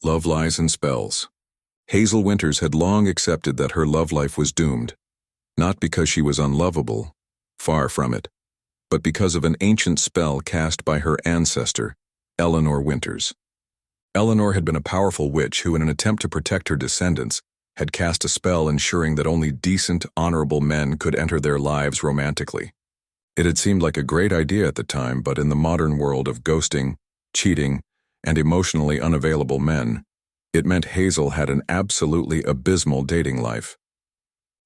Love Lies and Spells. Hazel Winters had long accepted that her love life was doomed, not because she was unlovable, far from it, but because of an ancient spell cast by her ancestor, Eleanor Winters. Eleanor had been a powerful witch who, in an attempt to protect her descendants, had cast a spell ensuring that only decent, honorable men could enter their lives romantically. It had seemed like a great idea at the time, but in the modern world of ghosting, cheating, and emotionally unavailable men, it meant Hazel had an absolutely abysmal dating life.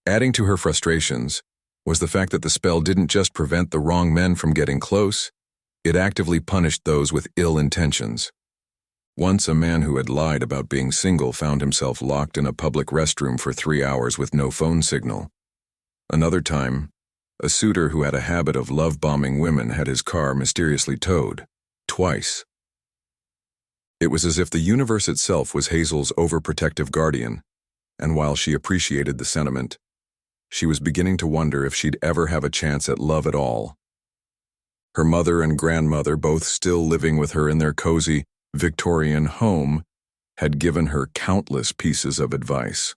Adding to her frustrations was the fact that the spell didn't just prevent the wrong men from getting close, it actively punished those with ill intentions. Once a man who had lied about being single found himself locked in a public restroom for 3 hours with no phone signal. Another time, a suitor who had a habit of love-bombing women had his car mysteriously towed, twice. It was as if the universe itself was Hazel's overprotective guardian, and while she appreciated the sentiment, she was beginning to wonder if she'd ever have a chance at love at all. Her mother and grandmother, both still living with her in their cozy, Victorian home, had given her countless pieces of advice.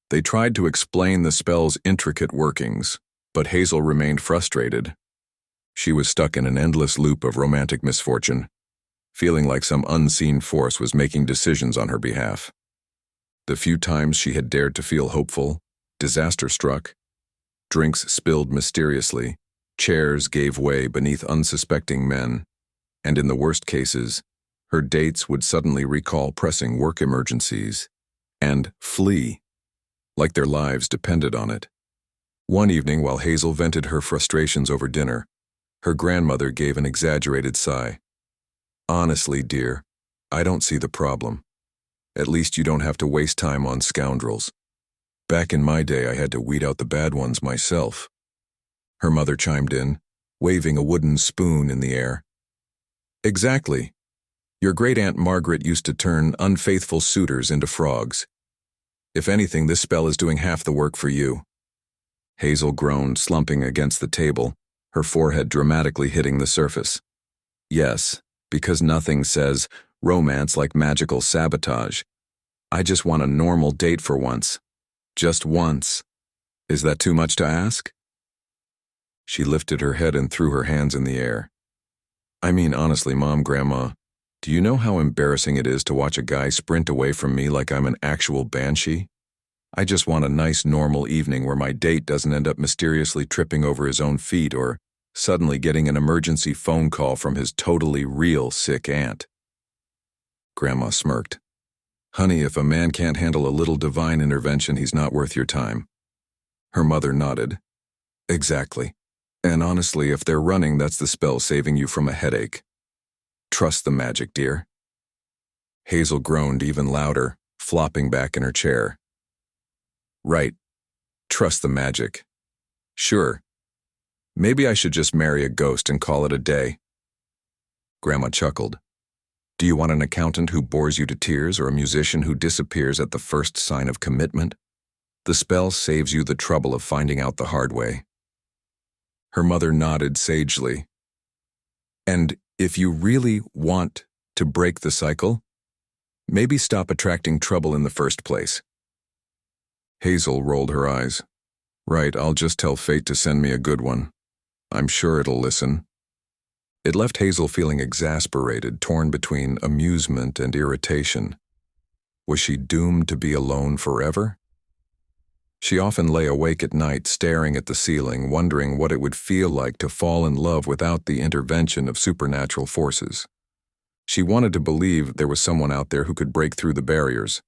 They tried to explain the spell's intricate workings, but Hazel remained frustrated. She was stuck in an endless loop of romantic misfortune, feeling like some unseen force was making decisions on her behalf. The few times she had dared to feel hopeful, disaster struck. Drinks spilled mysteriously, chairs gave way beneath unsuspecting men, and in the worst cases, her dates would suddenly recall pressing work emergencies and flee, like their lives depended on it. One evening, while Hazel vented her frustrations over dinner, her grandmother gave an exaggerated sigh. "Honestly, dear, I don't see the problem. At least you don't have to waste time on scoundrels. Back in my day, I had to weed out the bad ones myself." Her mother chimed in, waving a wooden spoon in the air. "Exactly. Your great-aunt Margaret used to turn unfaithful suitors into frogs. If anything, this spell is doing half the work for you." Hazel groaned, slumping against the table, her forehead dramatically hitting the surface. "Yes, because nothing says romance like magical sabotage. I just want a normal date for once. Just once. Is that too much to ask?" She lifted her head and threw her hands in the air. "I mean, honestly, Mom, Grandma, do you know how embarrassing it is to watch a guy sprint away from me like I'm an actual banshee? I just want a nice, normal evening where my date doesn't end up mysteriously tripping over his own feet or suddenly getting an emergency phone call from his totally real sick aunt." Grandma smirked. "Honey, if a man can't handle a little divine intervention, he's not worth your time." Her mother nodded. "Exactly. And honestly, if they're running, that's the spell saving you from a headache. Trust the magic, dear." Hazel groaned even louder, flopping back in her chair. "Right. Trust the magic. Sure. Maybe I should just marry a ghost and call it a day." Grandma chuckled. "Do you want an accountant who bores you to tears or a musician who disappears at the first sign of commitment? The spell saves you the trouble of finding out the hard way." Her mother nodded sagely. "And if you really want to break the cycle, maybe stop attracting trouble in the first place." Hazel rolled her eyes. "Right, I'll just tell fate to send me a good one. I'm sure it'll listen." It left Hazel feeling exasperated, torn between amusement and irritation. Was she doomed to be alone forever? She often lay awake at night, staring at the ceiling, wondering what it would feel like to fall in love without the intervention of supernatural forces. She wanted to believe there was someone out there who could break through the barriers,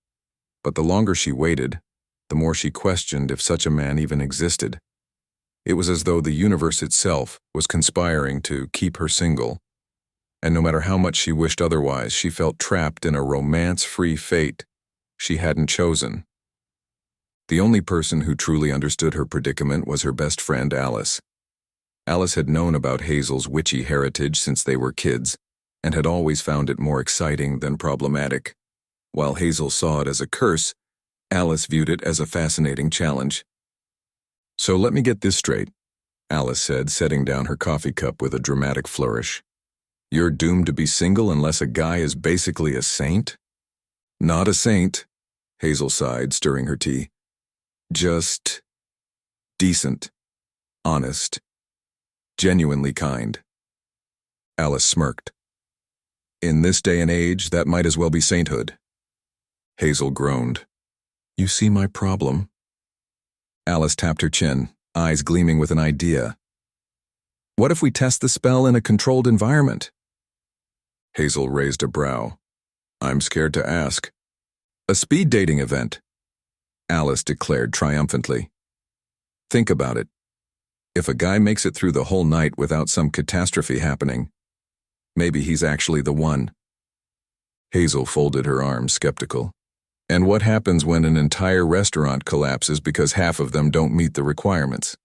but the longer she waited, the more she questioned if such a man even existed. It was as though the universe itself was conspiring to keep her single, and no matter how much she wished otherwise, she felt trapped in a romance-free fate she hadn't chosen. The only person who truly understood her predicament was her best friend, Alice. Alice had known about Hazel's witchy heritage since they were kids, and had always found it more exciting than problematic. While Hazel saw it as a curse, Alice viewed it as a fascinating challenge. "So let me get this straight," Alice said, setting down her coffee cup with a dramatic flourish. "You're doomed to be single unless a guy is basically a saint? Not a saint, Hazel sighed, stirring her tea. Just decent, honest, genuinely kind. Alice smirked. In this day and age, that might as well be sainthood. Hazel groaned. You see my problem? Alice tapped her chin, eyes gleaming with an idea. What if we test the spell in a controlled environment? Hazel raised a brow. I'm scared to ask. A speed dating event, Alice declared triumphantly. Think about it. If a guy makes it through the whole night without some catastrophe happening, maybe he's actually the one. Hazel folded her arms, skeptical. And what happens when an entire restaurant collapses because half of them don't meet the requirements?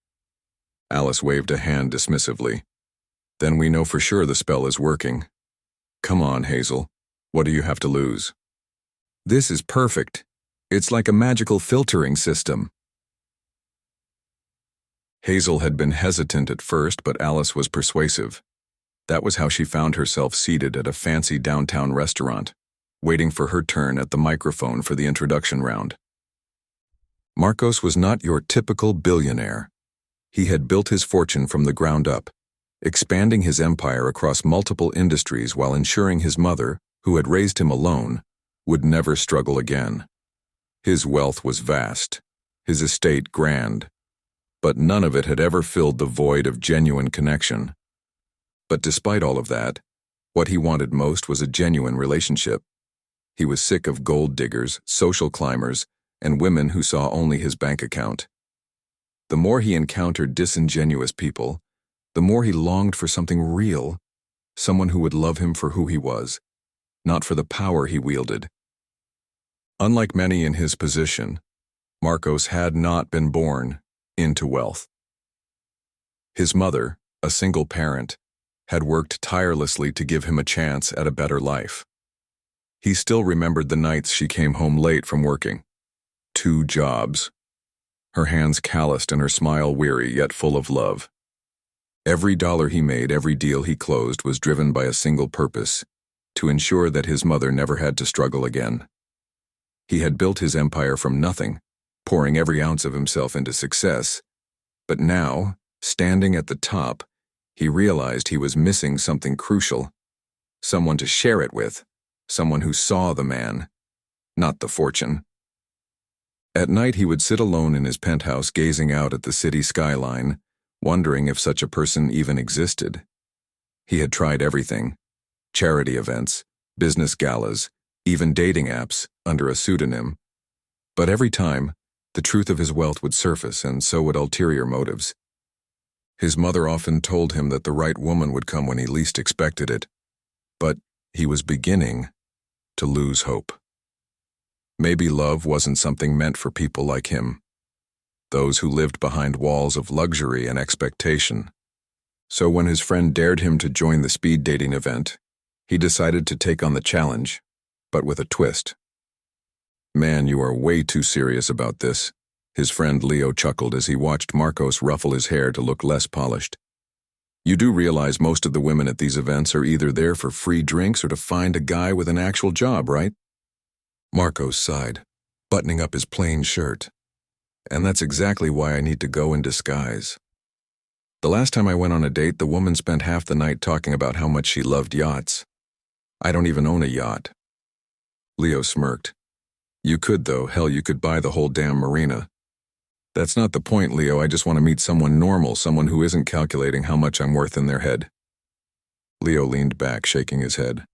Alice waved a hand dismissively. Then we know for sure the spell is working. Come on, Hazel. What do you have to lose? This is perfect. It's like a magical filtering system. Hazel had been hesitant at first, but Alice was persuasive. That was how she found herself seated at a fancy downtown restaurant, waiting for her turn at the microphone for the introduction round. Marcos was not your typical billionaire. He had built his fortune from the ground up, expanding his empire across multiple industries while ensuring his mother, who had raised him alone, would never struggle again. His wealth was vast, his estate grand, but none of it had ever filled the void of genuine connection. But despite all of that, what he wanted most was a genuine relationship. He was sick of gold diggers, social climbers, and women who saw only his bank account. The more he encountered disingenuous people, the more he longed for something real, someone who would love him for who he was, not for the power he wielded. Unlike many in his position, Marcos had not been born into wealth. His mother, a single parent, had worked tirelessly to give him a chance at a better life. He still remembered the nights she came home late from working. 2 jobs. Her hands calloused and her smile weary yet full of love. Every dollar he made, every deal he closed was driven by a single purpose, to ensure that his mother never had to struggle again. He had built his empire from nothing, pouring every ounce of himself into success, but now, standing at the top, he realized he was missing something crucial, someone to share it with, someone who saw the man, not the fortune. At night he would sit alone in his penthouse gazing out at the city skyline, wondering if such a person even existed. He had tried everything: charity events, business galas, even dating apps under a pseudonym. But every time, the truth of his wealth would surface, and so would ulterior motives. His mother often told him that the right woman would come when he least expected it, but he was beginning to lose hope. Maybe love wasn't something meant for people like him, those who lived behind walls of luxury and expectation. So when his friend dared him to join the speed dating event, he decided to take on the challenge, but with a twist. Man, you are way too serious about this, his friend Leo chuckled as he watched Marcos ruffle his hair to look less polished. You do realize most of the women at these events are either there for free drinks or to find a guy with an actual job, right? Marcos sighed, buttoning up his plain shirt. And that's exactly why I need to go in disguise. The last time I went on a date, the woman spent half the night talking about how much she loved yachts. I don't even own a yacht. Leo smirked. You could, though. Hell, you could buy the whole damn marina. That's not the point, Leo. I just want to meet someone normal, someone who isn't calculating how much I'm worth in their head. Leo leaned back, shaking his head.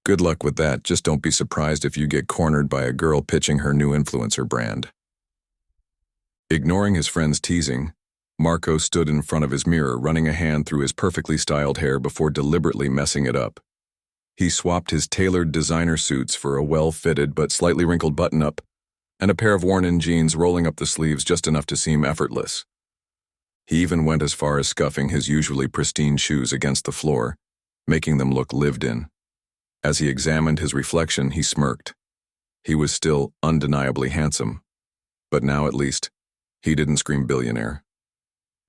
Good luck with that. Just don't be surprised if you get cornered by a girl pitching her new influencer brand. Ignoring his friend's teasing, Marco stood in front of his mirror, running a hand through his perfectly styled hair before deliberately messing it up. He swapped his tailored designer suits for a well-fitted but slightly wrinkled button-up, and a pair of worn-in jeans rolling up the sleeves just enough to seem effortless. He even went as far as scuffing his usually pristine shoes against the floor, making them look lived in. As he examined his reflection, he smirked. He was still undeniably handsome, but now at least, he didn't scream billionaire.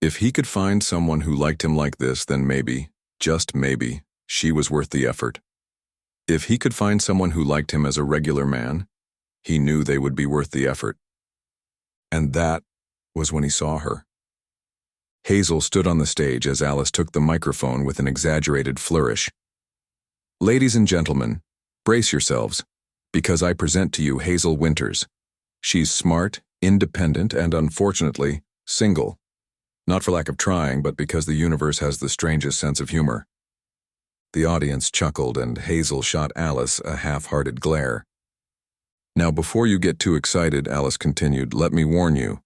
If he could find someone who liked him like this, then maybe, just maybe, she was worth the effort. If he could find someone who liked him as a regular man, he knew they would be worth the effort. And that was when he saw her. Hazel stood on the stage as Alice took the microphone with an exaggerated flourish. "Ladies and gentlemen, brace yourselves, because I present to you Hazel Winters. She's smart, independent, and unfortunately, single. Not for lack of trying, but because the universe has the strangest sense of humor." The audience chuckled, and Hazel shot Alice a half-hearted glare. "Now, before you get too excited," Alice continued, "let me warn you.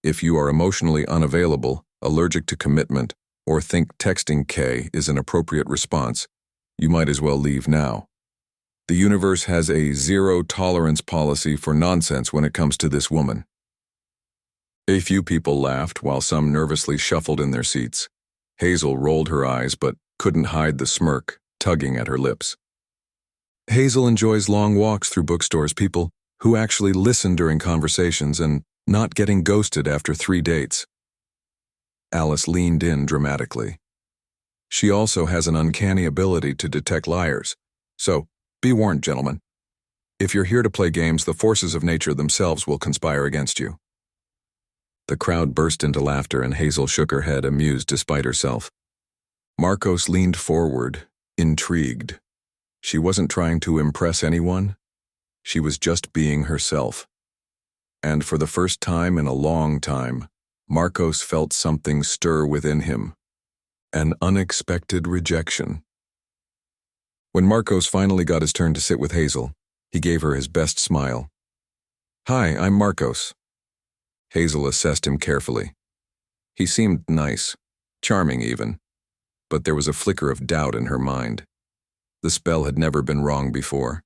If you are emotionally unavailable, allergic to commitment, or think texting K is an appropriate response, you might as well leave now. The universe has a zero-tolerance policy for nonsense when it comes to this woman." A few people laughed, while some nervously shuffled in their seats. Hazel rolled her eyes, but couldn't hide the smirk, tugging at her lips. Hazel enjoys long walks through bookstores, people who actually listen during conversations, and not getting ghosted after 3 dates. Alice leaned in dramatically. She also has an uncanny ability to detect liars. So, be warned, gentlemen. If you're here to play games, the forces of nature themselves will conspire against you. The crowd burst into laughter, and Hazel shook her head, amused despite herself. Marcos leaned forward, intrigued. She wasn't trying to impress anyone. She was just being herself. And for the first time in a long time, Marcos felt something stir within him. An unexpected rejection. When Marcos finally got his turn to sit with Hazel, he gave her his best smile. "Hi, I'm Marcos." Hazel assessed him carefully. He seemed nice, charming even, but there was a flicker of doubt in her mind. The spell had never been wrong before.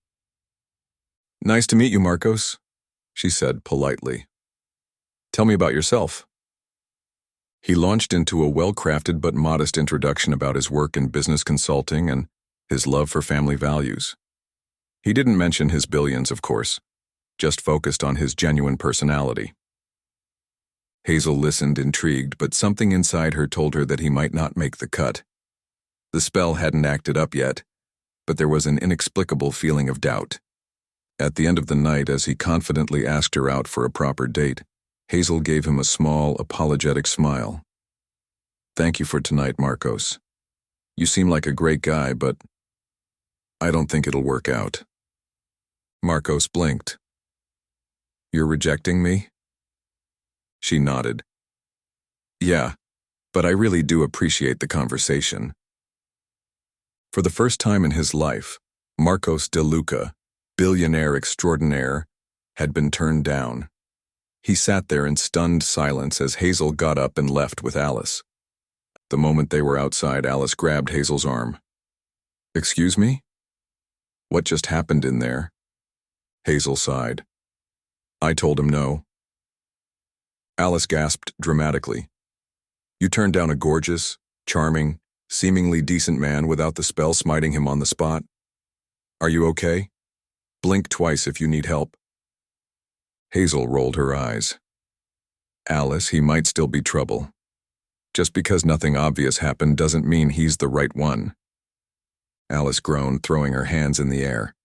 "Nice to meet you, Marcos," she said politely. "Tell me about yourself." He launched into a well-crafted but modest introduction about his work in business consulting and his love for family values. He didn't mention his billions, of course, just focused on his genuine personality. Hazel listened, intrigued, but something inside her told her that he might not make the cut. The spell hadn't acted up yet, but there was an inexplicable feeling of doubt. At the end of the night, as he confidently asked her out for a proper date, Hazel gave him a small, apologetic smile. "Thank you for tonight, Marcos. You seem like a great guy, but I don't think it'll work out." Marcos blinked. "You're rejecting me?" She nodded. "Yeah, but I really do appreciate the conversation." For the first time in his life, Marcos de Luca, billionaire extraordinaire, had been turned down. He sat there in stunned silence as Hazel got up and left with Alice. The moment they were outside, Alice grabbed Hazel's arm. "Excuse me? What just happened in there?" Hazel sighed. "I told him no." Alice gasped dramatically. "You turned down a gorgeous, charming, seemingly decent man without the spell smiting him on the spot? Are you okay? Blink twice if you need help." Hazel rolled her eyes. "Alice, he might still be trouble. Just because nothing obvious happened doesn't mean he's the right one." Alice groaned, throwing her hands in the air.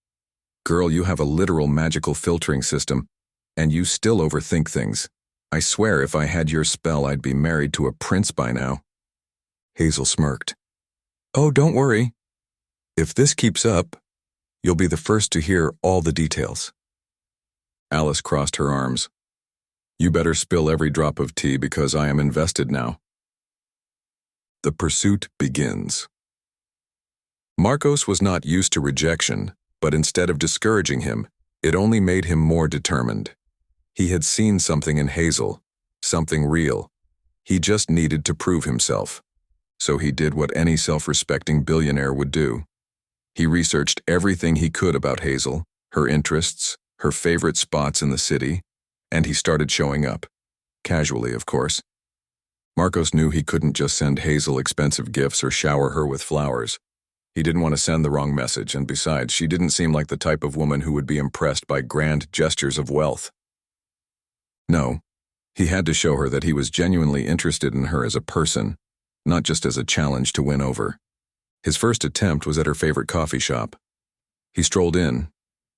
"Girl, you have a literal magical filtering system, and you still overthink things. I swear if I had your spell, I'd be married to a prince by now." Hazel smirked. "Oh, don't worry. If this keeps up, you'll be the first to hear all the details." Alice crossed her arms. "You better spill every drop of tea because I am invested now." The pursuit begins. Marcos was not used to rejection, but instead of discouraging him, it only made him more determined. He had seen something in Hazel, something real. He just needed to prove himself. So he did what any self-respecting billionaire would do. He researched everything he could about Hazel, her interests, her favorite spots in the city, and he started showing up. Casually, of course. Marcos knew he couldn't just send Hazel expensive gifts or shower her with flowers. He didn't want to send the wrong message, and besides, she didn't seem like the type of woman who would be impressed by grand gestures of wealth. No, he had to show her that he was genuinely interested in her as a person, not just as a challenge to win over. His first attempt was at her favorite coffee shop. He strolled in,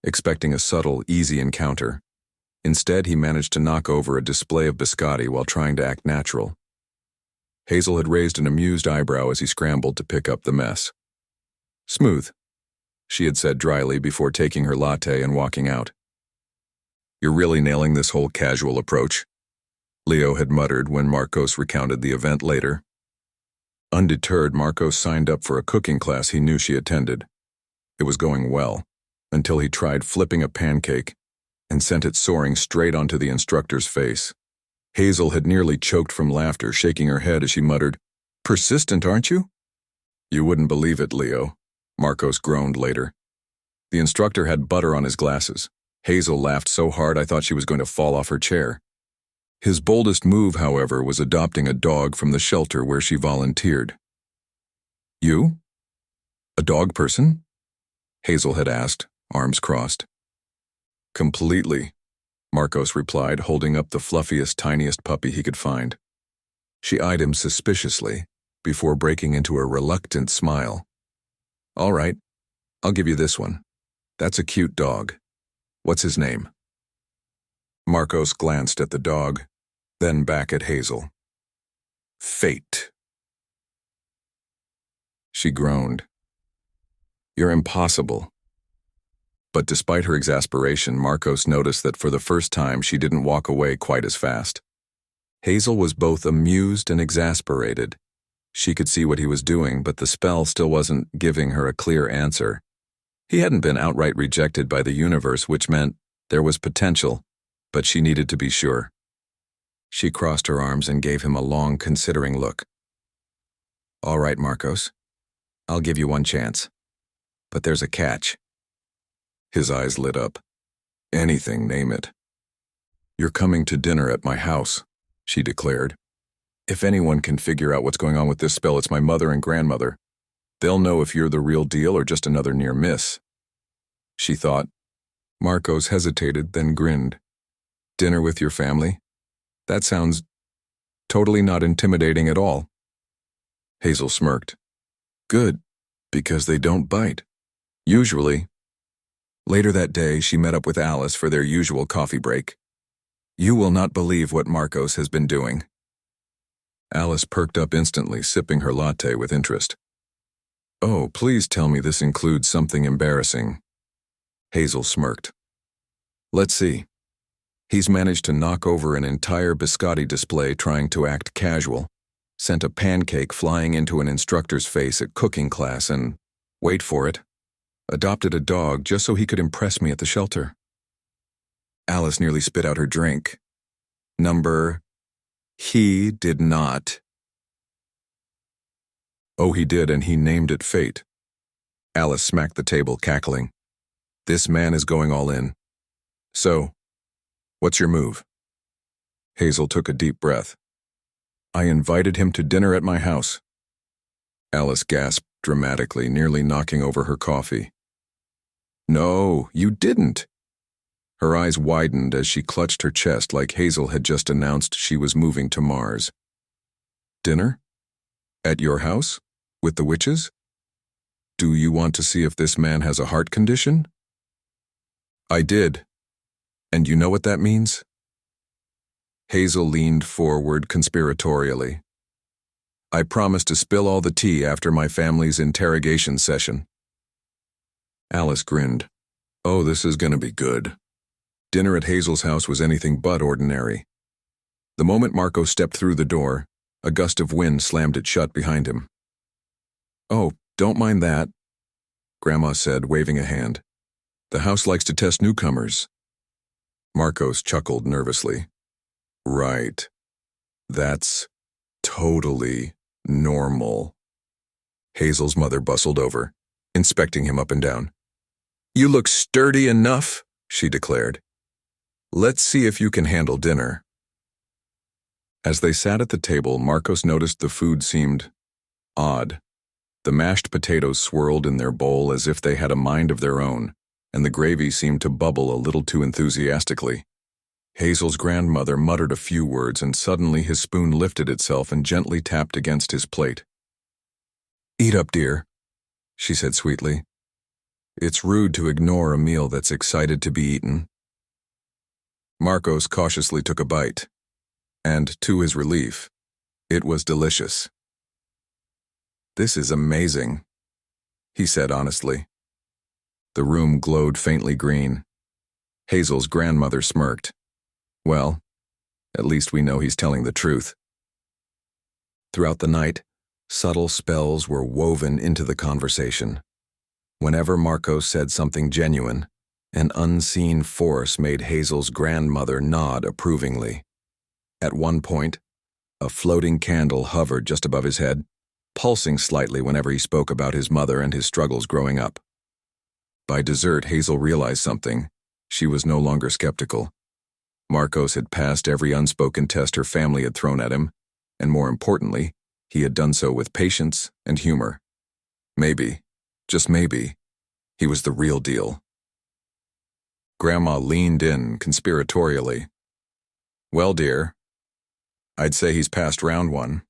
expecting a subtle, easy encounter. Instead, he managed to knock over a display of biscotti while trying to act natural. Hazel had raised an amused eyebrow as he scrambled to pick up the mess. "Smooth," she had said dryly before taking her latte and walking out. "You're really nailing this whole casual approach," Leo had muttered when Marcos recounted the event later. Undeterred, Marcos signed up for a cooking class he knew she attended. It was going well, until he tried flipping a pancake and sent it soaring straight onto the instructor's face. Hazel had nearly choked from laughter, shaking her head as she muttered, "Persistent, aren't you?" "You wouldn't believe it, Leo," Marcos groaned later. The instructor had butter on his glasses. Hazel laughed so hard I thought she was going to fall off her chair. His boldest move, however, was adopting a dog from the shelter where she volunteered. "You? A dog person?" Hazel had asked, arms crossed. "Completely," Marcos replied, holding up the fluffiest, tiniest puppy he could find. She eyed him suspiciously before breaking into a reluctant smile. "All right, I'll give you this one. That's a cute dog. What's his name?" Marcos glanced at the dog, then back at Hazel. "Fate." She groaned. "You're impossible." But despite her exasperation, Marcos noticed that for the first time she didn't walk away quite as fast. Hazel was both amused and exasperated. She could see what he was doing, but the spell still wasn't giving her a clear answer. He hadn't been outright rejected by the universe, which meant there was potential, but she needed to be sure. She crossed her arms and gave him a long, considering look. "All right, Marcos. I'll give you one chance. But there's a catch." His eyes lit up. "Anything, name it." "You're coming to dinner at my house," she declared. "If anyone can figure out what's going on with this spell, it's my mother and grandmother. They'll know if you're the real deal or just another near miss." She thought. Marcos hesitated, then grinned. "Dinner with your family? That sounds totally not intimidating at all." Hazel smirked. "Good, because they don't bite. Usually." Later that day, she met up with Alice for their usual coffee break. "You will not believe what Marcos has been doing." Alice perked up instantly, sipping her latte with interest. "Oh, please tell me this includes something embarrassing." Hazel smirked. "Let's see. He's managed to knock over an entire biscotti display trying to act casual, sent a pancake flying into an instructor's face at cooking class, and, wait for it, adopted a dog just so he could impress me at the shelter." Alice nearly spit out her drink. He did not. "Oh, he did, and he named it Fate." Alice smacked the table, cackling. "This man is going all in. So, what's your move?" Hazel took a deep breath. "I invited him to dinner at my house." Alice gasped dramatically, nearly knocking over her coffee. "No, you didn't." Her eyes widened as she clutched her chest like Hazel had just announced she was moving to Mars. "Dinner? At your house? With the witches? Do you want to see if this man has a heart condition?" "I did. And you know what that means?" Hazel leaned forward conspiratorially. "I promised to spill all the tea after my family's interrogation session." Alice grinned. "Oh, this is going to be good." Dinner at Hazel's house was anything but ordinary. The moment Marco stepped through the door, a gust of wind slammed it shut behind him. "Oh, don't mind that," Grandma said, waving a hand. "The house likes to test newcomers." Marcos chuckled nervously. "Right. That's totally normal." Hazel's mother bustled over, inspecting him up and down. "You look sturdy enough," she declared. "Let's see if you can handle dinner." As they sat at the table, Marcos noticed the food seemed odd. The mashed potatoes swirled in their bowl as if they had a mind of their own, and the gravy seemed to bubble a little too enthusiastically. Hazel's grandmother muttered a few words, and suddenly his spoon lifted itself and gently tapped against his plate. "Eat up, dear," she said sweetly. It's rude to ignore a meal that's excited to be eaten. Marcos cautiously took a bite, and to his relief, it was delicious. "This is amazing," he said honestly. The room glowed faintly green. Hazel's grandmother smirked. "Well, at least we know he's telling the truth." Throughout the night, subtle spells were woven into the conversation. Whenever Marcos said something genuine, an unseen force made Hazel's grandmother nod approvingly. At one point, a floating candle hovered just above his head, pulsing slightly whenever he spoke about his mother and his struggles growing up. By dessert, Hazel realized something. She was no longer skeptical. Marcos had passed every unspoken test her family had thrown at him, and more importantly, he had done so with patience and humor. Maybe, just maybe, he was the real deal. Grandma leaned in conspiratorially. "Well, dear, I'd say he's past round 1.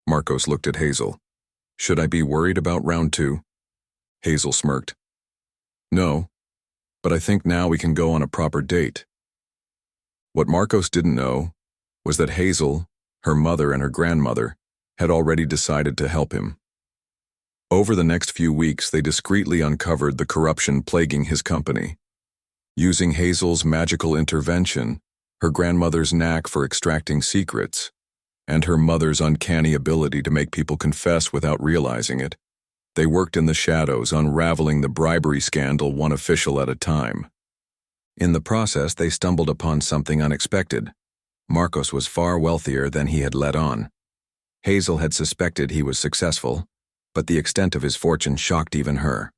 Marcos looked at Hazel. "Should I be worried about round 2? Hazel smirked. "No, but I think now we can go on a proper date." What Marcos didn't know was that Hazel, her mother, and her grandmother had already decided to help him. Over the next few weeks, they discreetly uncovered the corruption plaguing his company. Using Hazel's magical intervention, her grandmother's knack for extracting secrets, and her mother's uncanny ability to make people confess without realizing it, they worked in the shadows, unraveling the bribery scandal one official at a time. In the process, they stumbled upon something unexpected. Marcos was far wealthier than he had let on. Hazel had suspected he was successful, but the extent of his fortune shocked even her.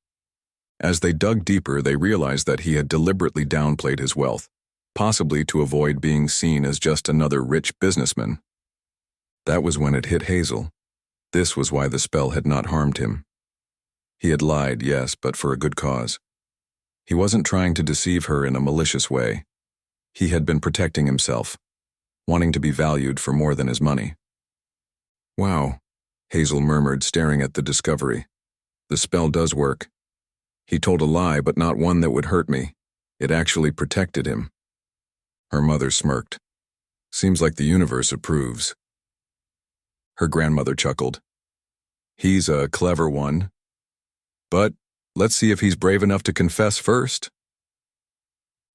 As they dug deeper, they realized that he had deliberately downplayed his wealth, possibly to avoid being seen as just another rich businessman. That was when it hit Hazel. This was why the spell had not harmed him. He had lied, yes, but for a good cause. He wasn't trying to deceive her in a malicious way. He had been protecting himself, wanting to be valued for more than his money. "Wow," Hazel murmured, staring at the discovery. "The spell does work. He told a lie, but not one that would hurt me. It actually protected him." Her mother smirked. "Seems like the universe approves." Her grandmother chuckled. "He's a clever one. But let's see if he's brave enough to confess first."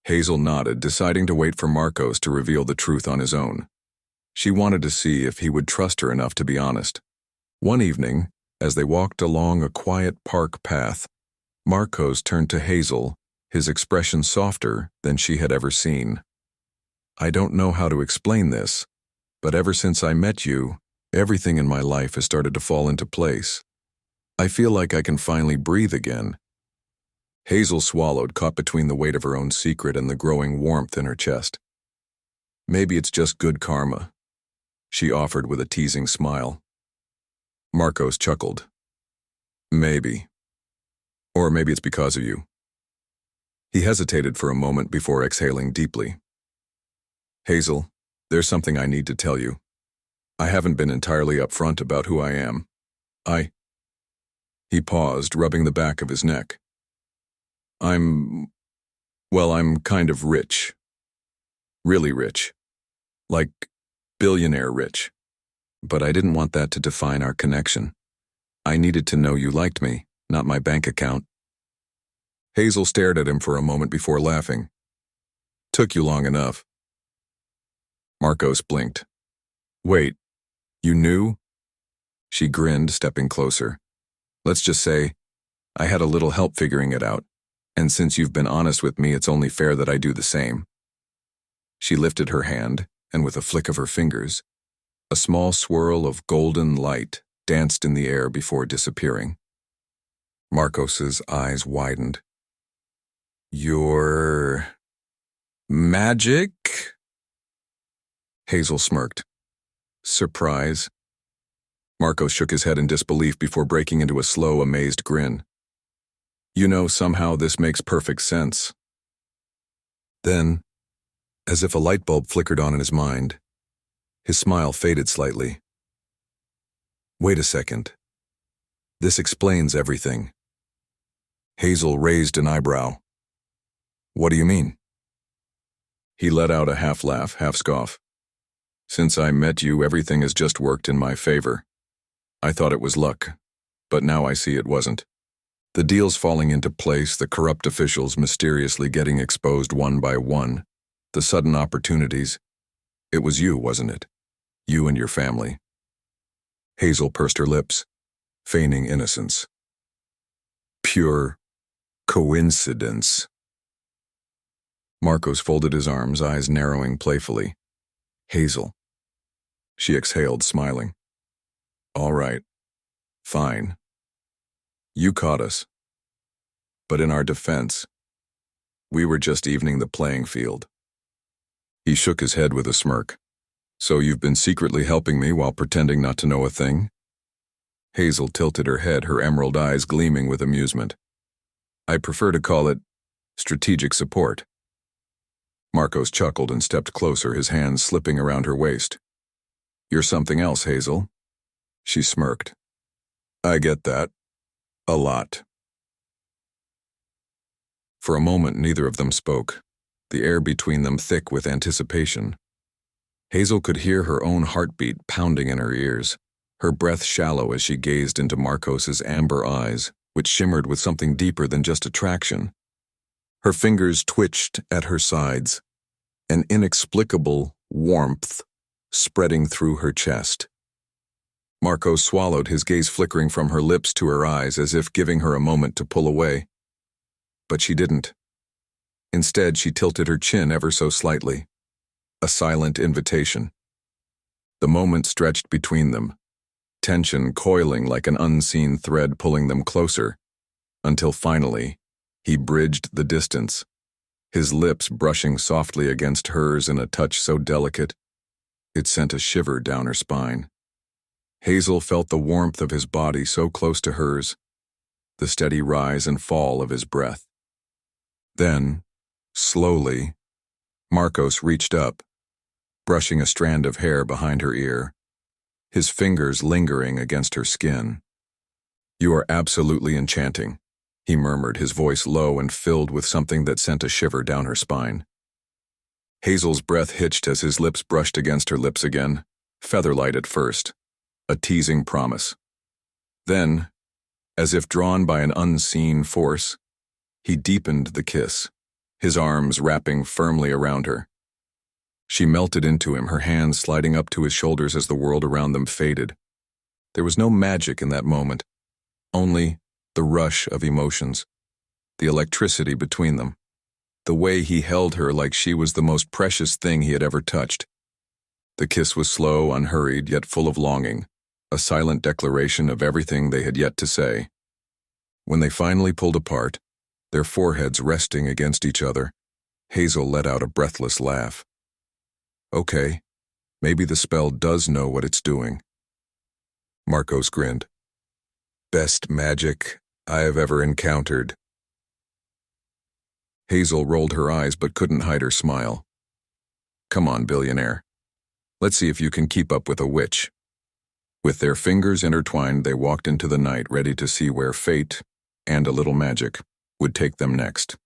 Hazel nodded, deciding to wait for Marcos to reveal the truth on his own. She wanted to see if he would trust her enough to be honest. One evening, as they walked along a quiet park path, Marcos turned to Hazel, his expression softer than she had ever seen. "I don't know how to explain this, but ever since I met you, everything in my life has started to fall into place. I feel like I can finally breathe again." Hazel swallowed, caught between the weight of her own secret and the growing warmth in her chest. "Maybe it's just good karma," she offered with a teasing smile. Marcos chuckled. "Maybe. Or maybe it's because of you." He hesitated for a moment before exhaling deeply. "Hazel, there's something I need to tell you. I haven't been entirely upfront about who I am. He paused, rubbing the back of his neck. I'm kind of rich. Really rich. Like billionaire rich. But I didn't want that to define our connection. I needed to know you liked me, not my bank account." Hazel stared at him for a moment before laughing. "Took you long enough." Marcos blinked. "Wait, you knew?" She grinned, stepping closer. "Let's just say, I had a little help figuring it out, and since you've been honest with me, it's only fair that I do the same." She lifted her hand, and with a flick of her fingers, a small swirl of golden light danced in the air before disappearing. Marcos's eyes widened. "Your magic?" Hazel smirked. "Surprise?" Marcos shook his head in disbelief before breaking into a slow, amazed grin. "You know, somehow this makes perfect sense." Then, as if a light bulb flickered on in his mind, his smile faded slightly. "Wait a second. This explains everything." Hazel raised an eyebrow. What do you mean? He let out a half laugh, half scoff. Since I met you, everything has just worked in my favor. I thought it was luck, but now I see it wasn't. The deals falling into place, the corrupt officials mysteriously getting exposed one by one, the sudden opportunities. It was you, wasn't it? You and your family. Hazel pursed her lips, feigning innocence. Pure coincidence. Marcos folded his arms, eyes narrowing playfully. Hazel. She exhaled, smiling. All right. Fine. You caught us. But in our defense, we were just evening the playing field. He shook his head with a smirk. So you've been secretly helping me while pretending not to know a thing? Hazel tilted her head, her emerald eyes gleaming with amusement. I prefer to call it strategic support. Marcos chuckled and stepped closer, his hands slipping around her waist. You're something else, Hazel. She smirked. I get that. A lot. For a moment, neither of them spoke, the air between them thick with anticipation. Hazel could hear her own heartbeat pounding in her ears, her breath shallow as she gazed into Marcos's amber eyes, which shimmered with something deeper than just attraction. Her fingers twitched at her sides, an inexplicable warmth spreading through her chest. Marcos swallowed, his gaze flickering from her lips to her eyes as if giving her a moment to pull away. But she didn't. Instead, she tilted her chin ever so slightly, a silent invitation. The moment stretched between them, tension coiling like an unseen thread pulling them closer, until finally, he bridged the distance, his lips brushing softly against hers in a touch so delicate, it sent a shiver down her spine. Hazel felt the warmth of his body so close to hers, the steady rise and fall of his breath. Then, slowly, Marcos reached up, brushing a strand of hair behind her ear, his fingers lingering against her skin. You are absolutely enchanting, he murmured, his voice low and filled with something that sent a shiver down her spine. Hazel's breath hitched as his lips brushed against her lips again, featherlight at first, a teasing promise. Then, as if drawn by an unseen force, he deepened the kiss, his arms wrapping firmly around her. She melted into him, her hands sliding up to his shoulders as the world around them faded. There was no magic in that moment, only the rush of emotions, the electricity between them, the way he held her like she was the most precious thing he had ever touched. The kiss was slow, unhurried, yet full of longing, a silent declaration of everything they had yet to say. When they finally pulled apart, their foreheads resting against each other, Hazel let out a breathless laugh. Okay, maybe the spell does know what it's doing. Marcos grinned. Best magic I have ever encountered. Hazel rolled her eyes but couldn't hide her smile. Come on, Billionaire. Let's see if you can keep up with a witch. With their fingers intertwined, they walked into the night, ready to see where fate, and a little magic, would take them next.